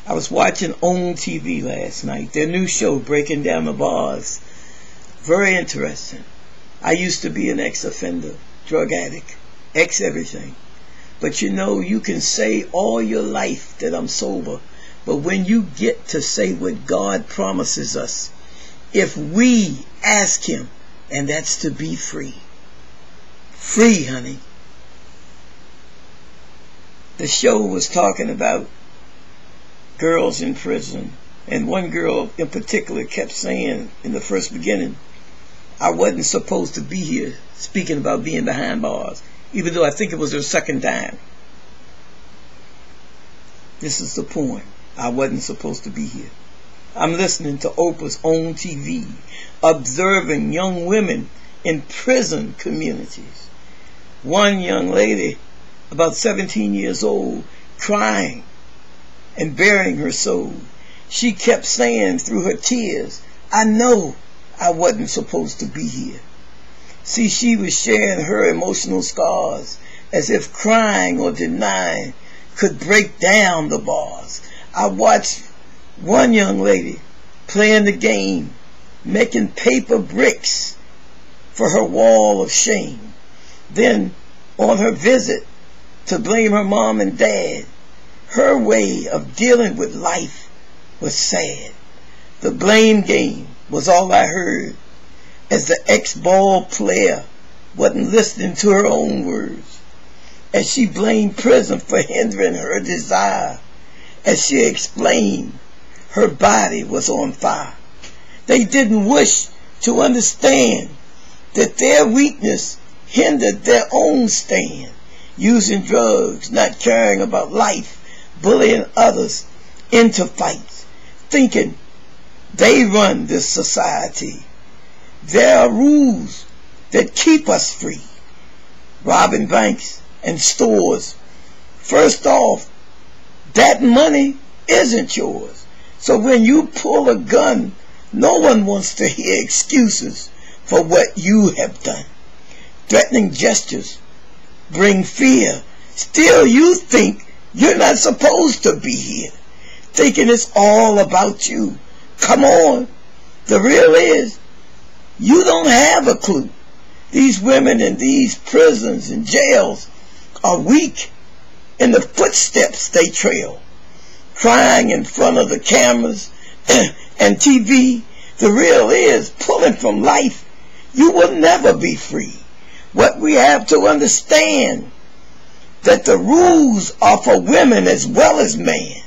I was watching on TV last night, their new show, Breaking Down the Bars. Very interesting. I used to be an ex-offender, drug addict, ex-everything. But you know, you can say all your life that I'm sober, but when you get to say what God promises us, if we ask Him, and that's to be free. Free, honey. The show was talking about girls in prison, and one girl in particular kept saying in the first beginning, I wasn't supposed to be here, speaking about being behind bars, even though I think it was her second time. This is the point. I wasn't supposed to be here. I'm listening to Oprah's own TV, observing young women in prison communities. One young lady, about 17 years old, crying and bearing her soul. She kept saying through her tears, I know I wasn't supposed to be here. See, she was sharing her emotional scars, as if crying or denying could break down the bars. I watched one young lady playing the game, making paper bricks for her wall of shame. Then, on her visit to blame her mom and dad, her way of dealing with life was sad. The blame game was all I heard, as the ex-ball player wasn't listening to her own words, as she blamed prison for hindering her desire, as she explained her body was on fire. They didn't wish to understand that their weakness hindered their own stand, using drugs, not caring about life, bullying others into fights, thinking they run this society. There are rules that keep us free. Robbing banks and stores. First off, that money isn't yours. So when you pull a gun, no one wants to hear excuses for what you have done. Threatening gestures bring fear. Still, you think you're not supposed to be here, thinking it's all about you. Come on. The real is, you don't have a clue. These women in these prisons and jails are weak in the footsteps they trail, crying in front of the cameras and TV. The real is, pulling from life, you will never be free. What we have to understand, that the rules are for women as well as men,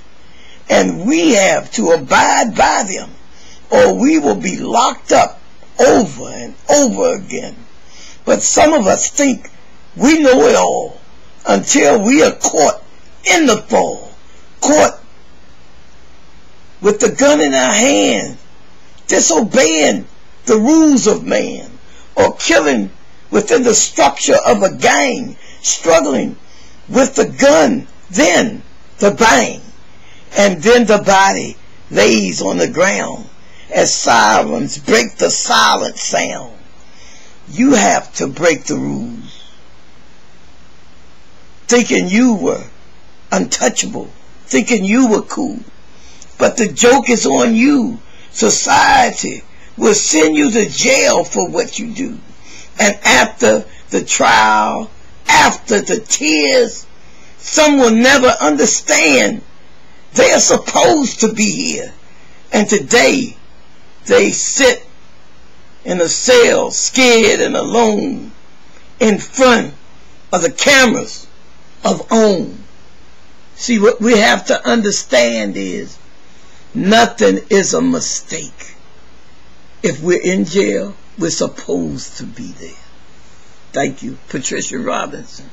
and we have to abide by them, or we will be locked up over and over again. But some of us think we know it all until we are caught in the fall, caught with the gun in our hand, disobeying the rules of man, or killing within the structure of a gang, struggling with the gun, then the bang, and then the body lays on the ground as sirens break the silent sound. You have to break the rules, thinking you were untouchable, thinking you were cool. But the joke is on you. Society will send you to jail for what you do. And after the trial, after the tears, some will never understand they are supposed to be here. And today, they sit in a cell, scared and alone, in front of the cameras of OWN. See, what we have to understand is, nothing is a mistake. If we're in jail, we're supposed to be there. Thank you. Patricia Robinson.